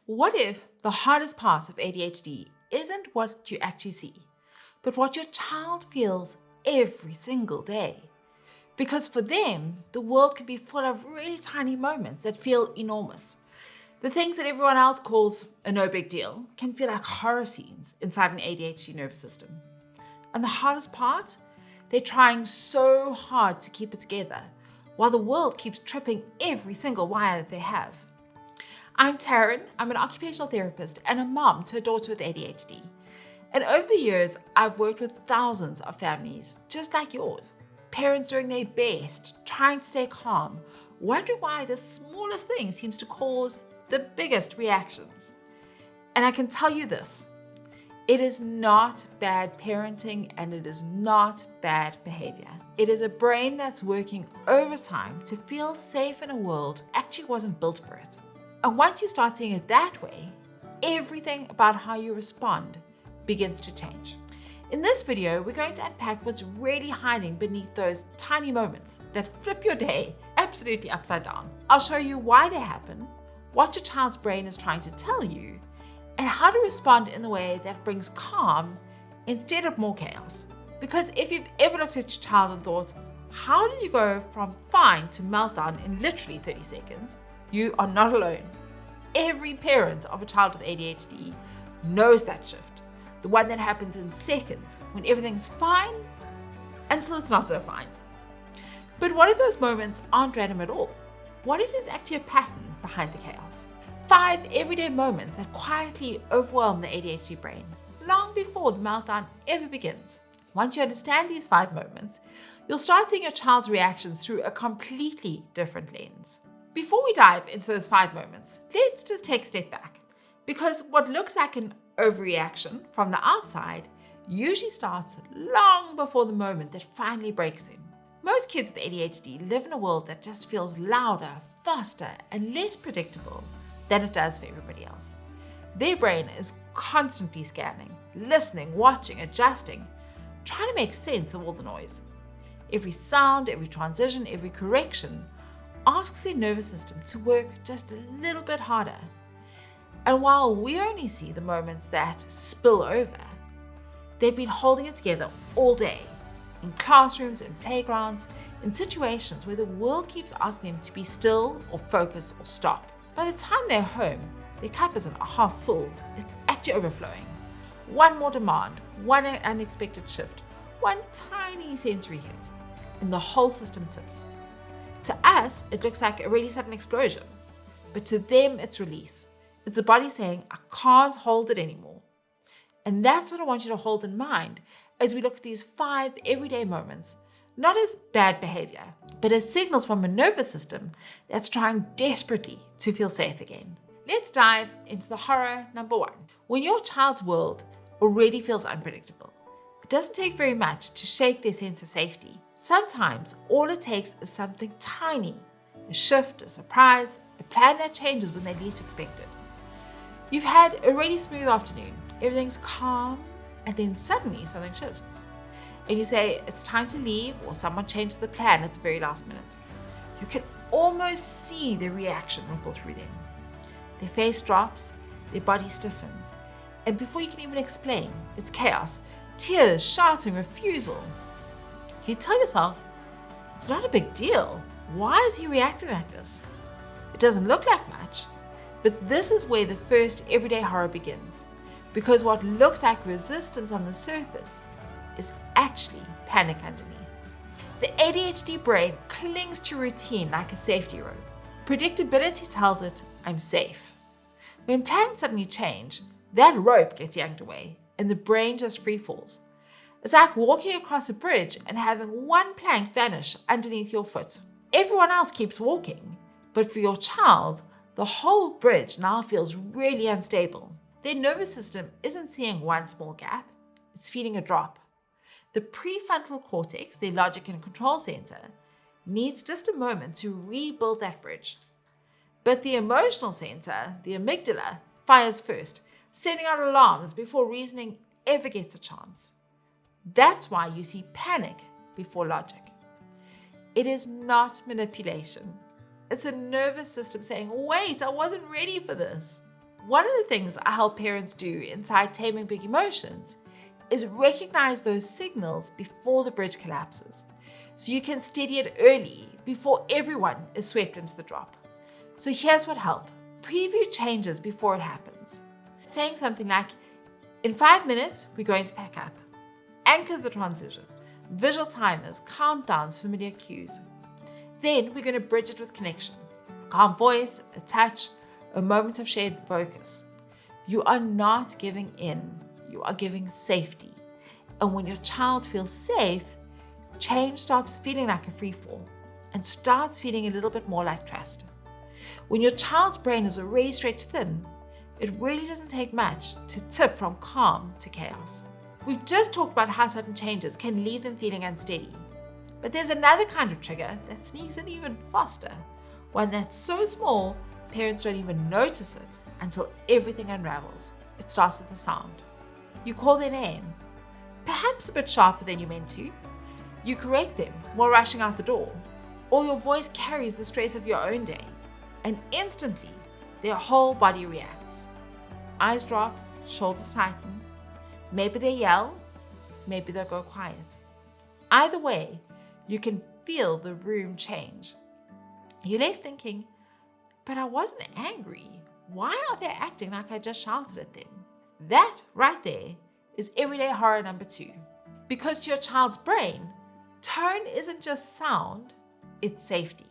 What if the hardest part of ADHD isn't what you actually see, but what your child feels every single day? Because for them, the world can be full of really tiny moments that feel enormous. The things that everyone else calls a no big deal can feel like horror scenes inside an ADHD nervous system. And the hardest part? They're trying so hard to keep it together, while the world keeps tripping every single wire that they have. I'm Tarryn, I'm an occupational therapist and a mom to a daughter with ADHD. And over the years, I've worked with thousands of families just like yours. Parents doing their best, trying to stay calm, wondering why the smallest thing seems to cause the biggest reactions. And I can tell you this, it is not bad parenting and it is not bad behavior. It is a brain that's working overtime to feel safe in a world actually wasn't built for it. And once you start seeing it that way, everything about how you respond begins to change. In this video, we're going to unpack what's really hiding beneath those tiny moments that flip your day absolutely upside down. I'll show you why they happen, what your child's brain is trying to tell you, and how to respond in a way that brings calm instead of more chaos. Because if you've ever looked at your child and thought, how did you go from fine to meltdown in literally 30 seconds? You are not alone. Every parent of a child with ADHD knows that shift. The one that happens in seconds when everything's fine until it's not so fine. But what if those moments aren't random at all? What if there's actually a pattern behind the chaos? 5 everyday moments that quietly overwhelm the ADHD brain long before the meltdown ever begins. Once you understand these 5 moments, you'll start seeing your child's reactions through a completely different lens. Before we dive into those 5 moments, let's just take a step back. Because what looks like an overreaction from the outside usually starts long before the moment that finally breaks them. Most kids with ADHD live in a world that just feels louder, faster, and less predictable than it does for everybody else. Their brain is constantly scanning, listening, watching, adjusting, trying to make sense of all the noise. Every sound, every transition, every correction asks their nervous system to work just a little bit harder. And while we only see the moments that spill over, they've been holding it together all day, in classrooms, in playgrounds, in situations where the world keeps asking them to be still or focus or stop. By the time they're home, their cup isn't half full, it's actually overflowing. One more demand, one unexpected shift, one tiny sensory hit, and the whole system tips. To us, it looks like a really sudden explosion, but to them, it's release. It's the body saying, I can't hold it anymore. And that's what I want you to hold in mind as we look at these 5 everyday moments, not as bad behavior, but as signals from a nervous system that's trying desperately to feel safe again. Let's dive into the horror number 1. When your child's world already feels unpredictable, it doesn't take very much to shake their sense of safety. Sometimes all it takes is something tiny, a shift, a surprise, a plan that changes when they least expect it. You've had a really smooth afternoon, everything's calm, and then suddenly something shifts. And you say it's time to leave or someone changed the plan at the very last minute. You can almost see the reaction ripple through them. Their face drops, their body stiffens, and before you can even explain, it's chaos, tears, shouting, refusal. You tell yourself, it's not a big deal. Why is he reacting like this? It doesn't look like much, but this is where the first everyday horror begins. Because what looks like resistance on the surface is actually panic underneath. The ADHD brain clings to routine like a safety rope. Predictability tells it, I'm safe. When plans suddenly change, that rope gets yanked away and the brain just free falls. It's like walking across a bridge and having one plank vanish underneath your foot. Everyone else keeps walking, but for your child, the whole bridge now feels really unstable. Their nervous system isn't seeing one small gap, it's feeling a drop. The prefrontal cortex, their logic and control center, needs just a moment to rebuild that bridge. But the emotional center, the amygdala, fires first, sending out alarms before reasoning ever gets a chance. That's why you see panic before logic. It is not manipulation. It's a nervous system saying, wait, I wasn't ready for this. One of the things I help parents do inside Taming Big Emotions is recognize those signals before the bridge collapses, so you can steady it early before everyone is swept into the drop. So here's what helps. Preview changes before it happens. Saying something like, in 5 minutes, we're going to pack up. Anchor the transition. Visual timers, countdowns, familiar cues. Then we're going to bridge it with connection. A calm voice, a touch, a moment of shared focus. You are not giving in. You are giving safety. And when your child feels safe, change stops feeling like a free fall and starts feeling a little bit more like trust. When your child's brain is already stretched thin, it really doesn't take much to tip from calm to chaos. We've just talked about how sudden changes can leave them feeling unsteady. But there's another kind of trigger that sneaks in even faster, one that's so small, parents don't even notice it until everything unravels. It starts with a sound. You call their name, perhaps a bit sharper than you meant to. You correct them while rushing out the door, or your voice carries the stress of your own day, and instantly their whole body reacts. Eyes drop, shoulders tighten. Maybe they yell, maybe they'll go quiet. Either way, you can feel the room change. You're left thinking, but I wasn't angry. Why are they acting like I just shouted at them? That right there is everyday horror number 2. Because to your child's brain, tone isn't just sound, it's safety.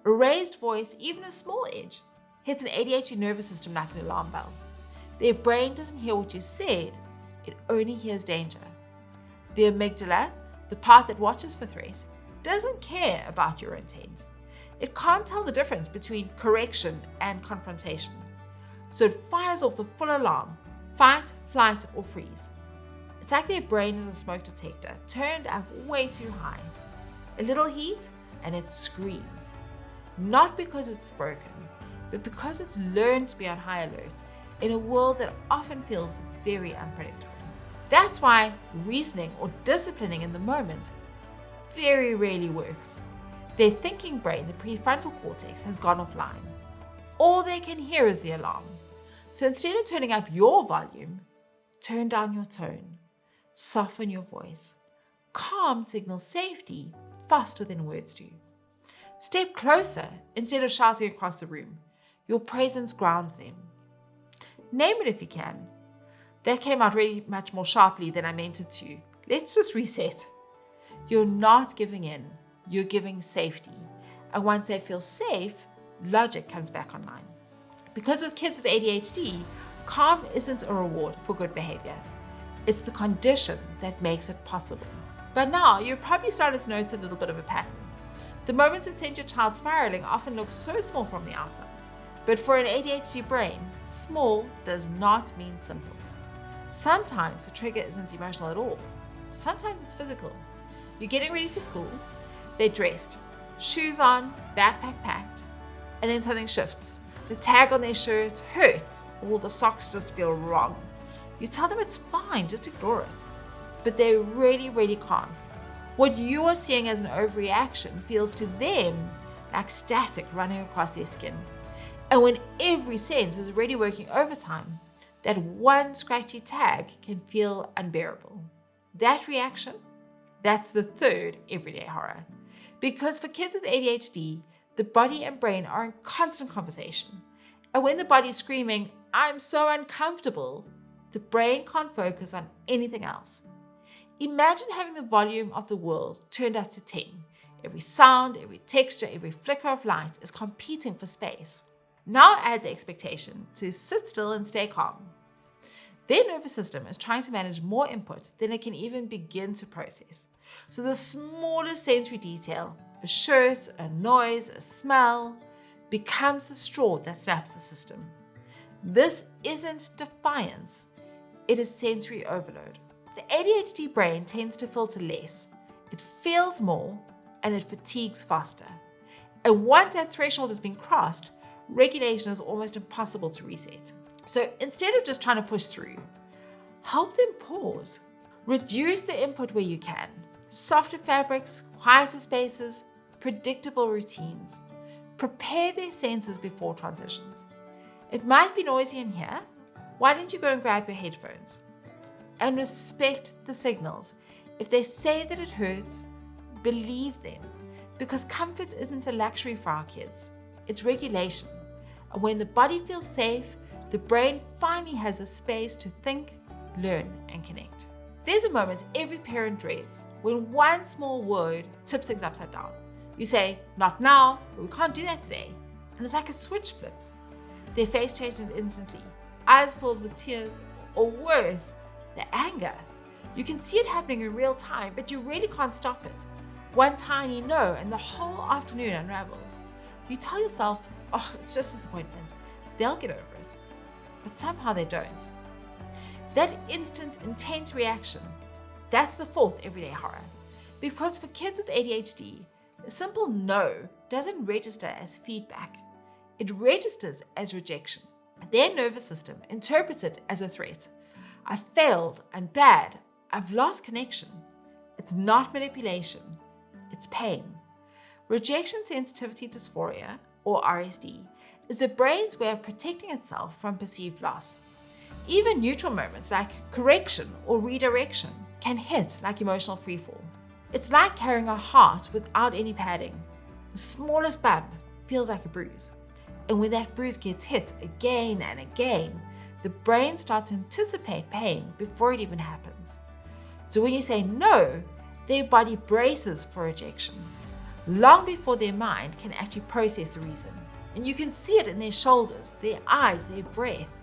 A raised voice, even a small edge, hits an ADHD nervous system like an alarm bell. Their brain doesn't hear what you said, it only hears danger. The amygdala, the part that watches for threat, doesn't care about your intent. It can't tell the difference between correction and confrontation. So it fires off the full alarm, fight, flight, or freeze. It's like their brain is a smoke detector, turned up way too high. A little heat, and it screams. Not because it's broken, but because it's learned to be on high alert in a world that often feels very unpredictable. That's why reasoning or disciplining in the moment very rarely works. Their thinking brain, the prefrontal cortex, has gone offline. All they can hear is the alarm. So instead of turning up your volume, turn down your tone, soften your voice. Calm signals safety faster than words do. Step closer instead of shouting across the room. Your presence grounds them. Name it if you can. That came out really much more sharply than I meant it to. Let's just reset. You're not giving in. You're giving safety. And once they feel safe, logic comes back online. Because with kids with ADHD, calm isn't a reward for good behavior. It's the condition that makes it possible. But now you're probably starting to notice a little bit of a pattern. The moments that send your child spiraling often look so small from the outside. But for an ADHD brain, small does not mean simple. Sometimes the trigger isn't emotional at all. Sometimes it's physical. You're getting ready for school, they're dressed, shoes on, backpack packed, and then something shifts. The tag on their shirt hurts, or the socks just feel wrong. You tell them it's fine, just ignore it. But they really can't. What you are seeing as an overreaction feels to them like static running across their skin. And when every sense is already working overtime, that one scratchy tag can feel unbearable. That reaction, that's the third everyday horror. Because for kids with ADHD, the body and brain are in constant conversation. And when the body is screaming, "I'm so uncomfortable," the brain can't focus on anything else. Imagine having the volume of the world turned up to 10. Every sound, every texture, every flicker of light is competing for space. Now add the expectation to sit still and stay calm. Their nervous system is trying to manage more input than it can even begin to process. So the smallest sensory detail, a shirt, a noise, a smell, becomes the straw that snaps the system. This isn't defiance, it is sensory overload. The ADHD brain tends to filter less. It feels more and it fatigues faster. And once that threshold has been crossed, regulation is almost impossible to reset. So instead of just trying to push through, help them pause. Reduce the input where you can. Softer fabrics, quieter spaces, predictable routines. Prepare their senses before transitions. It might be noisy in here. Why don't you go and grab your headphones? And respect the signals. If they say that it hurts, believe them. Because comfort isn't a luxury for our kids. It's regulation. And when the body feels safe, the brain finally has a space to think, learn, and connect. There's a moment every parent dreads when one small word tips things upside down. You say, not now, or we can't do that today. And it's like a switch flips. Their face changes instantly, eyes filled with tears, or worse, the anger. You can see it happening in real time, but you really can't stop it. One tiny no, and the whole afternoon unravels. You tell yourself, oh, it's just disappointment. They'll get over it. But somehow they don't. That instant, intense reaction, that's the fourth everyday horror. Because for kids with ADHD, a simple no doesn't register as feedback. It registers as rejection. Their nervous system interprets it as a threat. I failed, I'm bad, I've lost connection. It's not manipulation, it's pain. Rejection sensitivity dysphoria, or RSD, is the brain's way of protecting itself from perceived loss. Even neutral moments like correction or redirection can hit like emotional freefall. It's like carrying a heart without any padding. The smallest bump feels like a bruise. And when that bruise gets hit again and again, the brain starts to anticipate pain before it even happens. So when you say no, their body braces for rejection, long before their mind can actually process the reason. And you can see it in their shoulders, their eyes, their breath.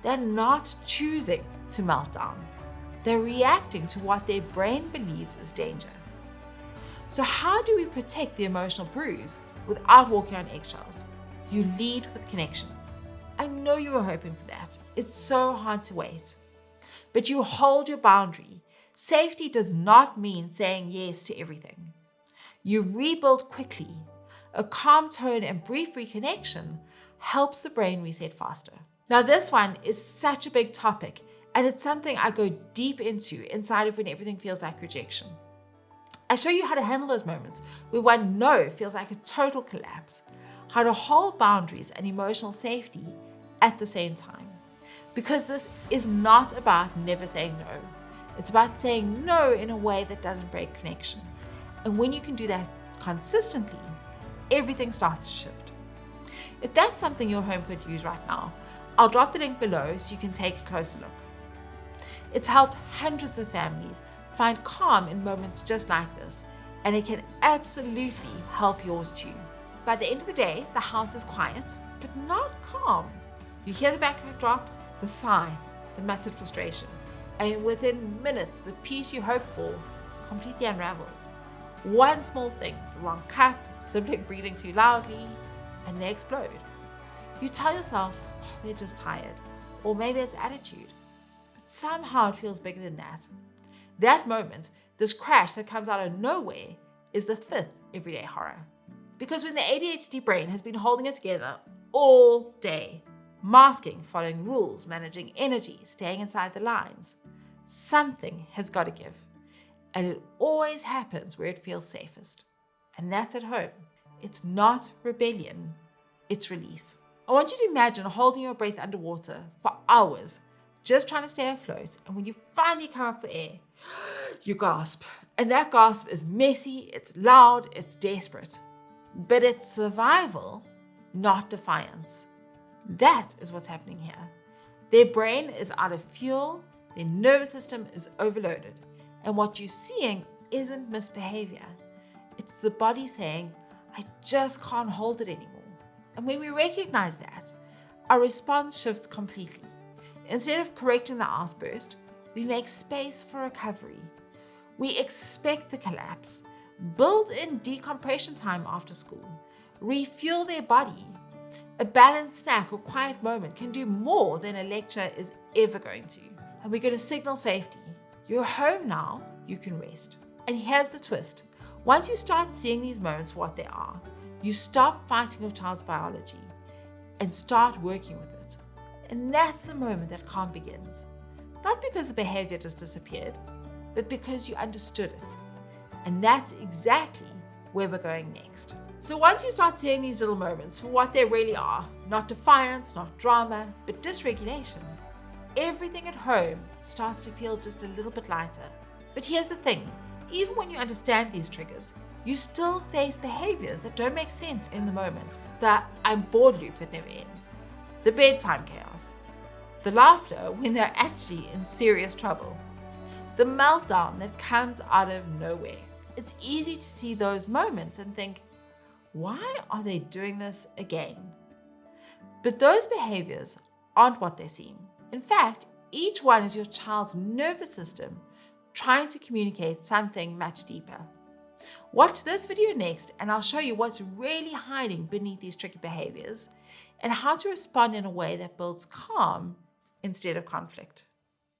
They're not choosing to melt down. They're reacting to what their brain believes is danger. So how do we protect the emotional bruise without walking on eggshells? You lead with connection. I know you were hoping for that. It's so hard to wait. But you hold your boundary. Safety does not mean saying yes to everything. You rebuild quickly. A calm tone and brief reconnection helps the brain reset faster. Now this one is such a big topic, and it's something I go deep into inside of when everything feels like rejection. I show you how to handle those moments where one no feels like a total collapse, how to hold boundaries and emotional safety at the same time. Because this is not about never saying no. It's about saying no in a way that doesn't break connection. And when you can do that consistently, everything starts to shift. If that's something your home could use right now, I'll drop the link below so you can take a closer look. It's helped hundreds of families find calm in moments just like this, and it can absolutely help yours too. By the end of the day, the house is quiet, but not calm. You hear the backdrop, the sigh, the muttered frustration, and within minutes, the peace you hoped for completely unravels. One small thing, the wrong cup, sibling breathing too loudly, and they explode. You tell yourself, oh, they're just tired, or maybe it's attitude, but somehow it feels bigger than that. That moment, this crash that comes out of nowhere, is the fifth everyday horror. Because when the ADHD brain has been holding it together all day, masking, following rules, managing energy, staying inside the lines, something has got to give. And it always happens where it feels safest. And that's at home. It's not rebellion, it's release. I want you to imagine holding your breath underwater for hours, just trying to stay afloat, and when you finally come up for air, you gasp. And that gasp is messy, it's loud, it's desperate. But it's survival, not defiance. That is what's happening here. Their brain is out of fuel, their nervous system is overloaded, and what you're seeing isn't misbehavior. It's the body saying, I just can't hold it anymore. And when we recognize that, our response shifts completely. Instead of correcting the outburst, we make space for recovery. We expect the collapse, build in decompression time after school, refuel their body. A balanced snack or quiet moment can do more than a lecture is ever going to. And we're going to signal safety. You're home now, you can rest. And here's the twist. Once you start seeing these moments for what they are, you stop fighting your child's biology and start working with it. And that's the moment that calm begins. Not because the behavior just disappeared, but because you understood it. And that's exactly where we're going next. So once you start seeing these little moments for what they really are, Not defiance, not drama, but dysregulation. Everything at home starts to feel just a little bit lighter. But here's the thing, even when you understand these triggers, you still face behaviors that don't make sense in the moment. The I'm bored loop that never ends. The bedtime chaos. The laughter when they're actually in serious trouble. The meltdown that comes out of nowhere. It's easy to see those moments and think, why are they doing this again? But those behaviors aren't what they seem. In fact, each one is your child's nervous system trying to communicate something much deeper. Watch this video next and I'll show you what's really hiding beneath these tricky behaviors and how to respond in a way that builds calm instead of conflict.